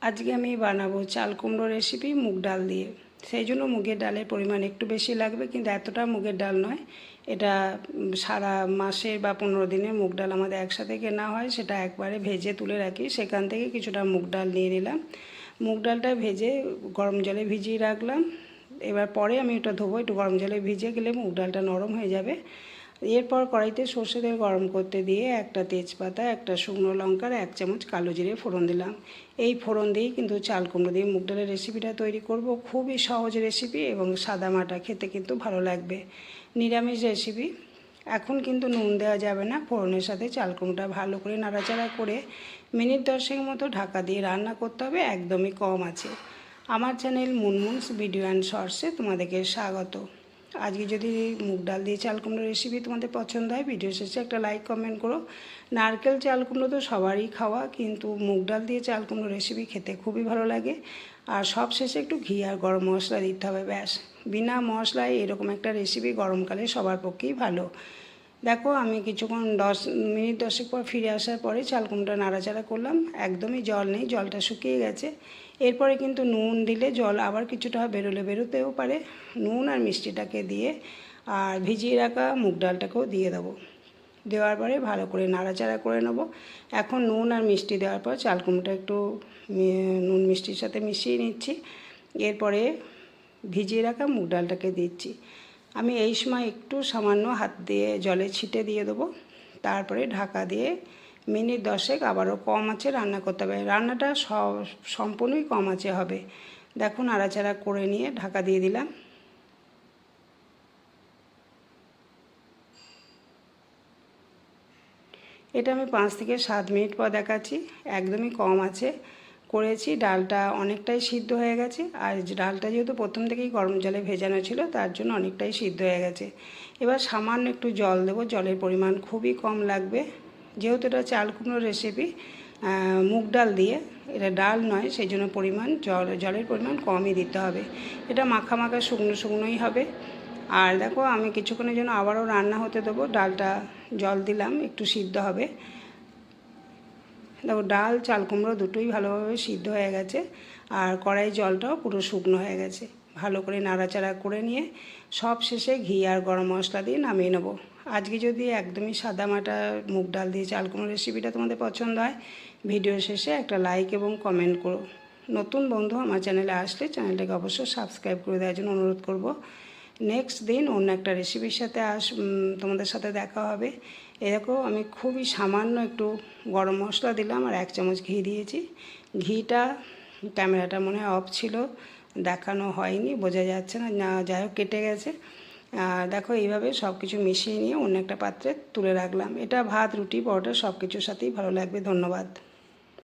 আজকে আমি বানাবো চাল কুমড়ো রেসিপি মুগ ডাল দিয়ে। সেই জন্য মুগের ডালের পরিমাণ একটু বেশি লাগবে, কিন্তু এতটা মুগের ডাল নয়। এটা সারা মাসের বা 15 দিনের মুগ ডাল আমাদের একসাথে কেনা হয়, সেটা একবারে ভেজে তুলে রাখি। সেখান থেকে কিছুটা মুগ ডাল নিয়ে নিলাম। মুগ ডালটা ভেজে গরম জলে ভিজিয়ে রাখলাম। এবার পরে আমি ওটা ধোবো, একটু গরম জলে ভিজে গেলে মুগ ডালটা নরম হয়ে যাবে। এরপর কড়াইতে সর্ষে তেল গরম করতে দিয়ে একটা তেজপাতা, একটা শুকনো লঙ্কার 1 চামচ কালো জিরে ফোড়ন দিলাম। এই ফোড়ন দিয়েই কিন্তু চাল কুমড়ো দিয়ে মুগ ডালের রেসিপিটা তৈরি করব। খুবই সহজ রেসিপি এবং সাদামাটা, খেতে কিন্তু ভালো লাগবে। নিরামিষ রেসিপি। এখন কিন্তু নুন দেওয়া যাবে না। ফোড়নের সাথে চাল কুমড়োটা ভালো করে নাড়াচাড়া করে মিনিট 10 মতো ঢাকা দিয়ে রান্না করতে হবে, একদমই কম আছে। আমার চ্যানেল মুনমুনস ভিডিও অ্যান্ড শর্টসে তোমাদেরকে স্বাগত। আজকে যদি মুগ ডাল দিয়ে চাল কুমড়ো রেসিপি তোমাদের পছন্দ হয়, ভিডিও শেষে একটা লাইক কমেন্ট করো। নারকেল চাল কুমড়ো তো সবারই খাওয়া, কিন্তু মুগ ডাল দিয়ে চাল কুমড়ো রেসিপি খেতে খুবই ভালো লাগে। আর সব শেষে একটু ঘি আর গরম মশলা দিতে হবে, ব্যাস। বিনা মশলায় এরকম একটা রেসিপি গরমকালে সবার পক্ষেই ভালো। দেখো, আমি কিছুক্ষণ মিনিট 10 পর ফিরে আসার পরে চাল কুমড়োটা নাড়াচাড়া করলাম। একদমই জল নেই, জলটা শুকিয়ে গেছে। এরপরে কিন্তু নুন দিলে জল আবার কিছুটা বেরোতেও পারে। নুন আর মিষ্টিটাকে দিয়ে আর ভিজিয়ে রাখা মুগ ডালটাকেও দিয়ে দেবো। দেওয়ার পরে ভালো করে নাড়াচাড়া করে নেব। এখন নুন আর মিষ্টি দেওয়ার পর চাল কুমড়োটা একটু নুন মিষ্টির সাথে মিশিয়ে নিচ্ছি। এরপরে ভিজিয়ে রাখা মুগ ডালটাকে দিচ্ছি। আমি এই সময় একটু সামান্য হাত দিয়ে জলে ছিটে দিয়ে দেবো। তারপরে ঢাকা দিয়ে মিনিট 10 আবারও কম আঁচে রান্না করতে হবে। রান্নাটা সম্পূর্ণই কম আঁচে হবে। দেখুন, নাড়াচাড়া করে নিয়ে ঢাকা দিয়ে দিলাম। এটা আমি 5 থেকে 7 মিনিট পর দেখাচ্ছি। একদমই কম আছে করেছি। ডালটা অনেকটাই সিদ্ধ হয়ে গেছে। আর ডালটা যেহেতু প্রথম থেকেই গরম জলে ভেজানো ছিল, তার জন্য অনেকটাই সিদ্ধ হয়ে গেছে। এবার সামান্য একটু জল দেবো। জলের পরিমাণ খুবই কম লাগবে, যেহেতু এটা চাল কুমড়োর রেসিপি মুগ ডাল দিয়ে, এটা ডাল নয়, সেই জন্য জলের পরিমাণ কমই দিতে হবে। এটা মাখা মাখা শুকনোই হবে। আর দেখো, আমি কিছুক্ষণের জন্য আবারও রান্না হতে দেবো। ডালটা জল দিলাম, একটু সিদ্ধ হবে। দেখো, ডাল চাল কুমড়ো দুটোই ভালোভাবে সিদ্ধ হয়ে গেছে। আর কড়াই জলটাও পুরো শুকনো হয়ে গেছে। ভালো করে নাড়াচাড়া করে নিয়ে সব শেষে ঘি আর গরম মশলা দিয়ে নামিয়ে নেবো। আজকে যদি একদমই সাদামাটা মুগ ডাল দিয়ে চাল কুমড়ো রেসিপিটা তোমাদের পছন্দ হয়, ভিডিও শেষে একটা লাইক এবং কমেন্ট করো। নতুন বন্ধু আমার চ্যানেলে আসলে চ্যানেলটাকে অবশ্যই সাবস্ক্রাইব করে দেওয়ার জন্য অনুরোধ করব। নেক্সট দিন অন্য একটা রেসিপির সাথে তোমাদের সাথে দেখা হবে। এরকম আমি খুবই সামান্য একটু গরম মশলা দিলাম আর 1 চামচ ঘি দিয়েছি। ঘিটা ক্যামেরাটা মনে হয় অফ ছিল, দেখানো হয়নি, বোঝা যাচ্ছে না, যাই হোক কেটে গেছে। দেখো, এইভাবে সব কিছু মিশিয়ে নিয়ে অন্য একটা পাত্রে তুলে রাখলাম। এটা ভাত, রুটি, পরোটা সব কিছুর সাথেই ভালো লাগবে। ধন্যবাদ।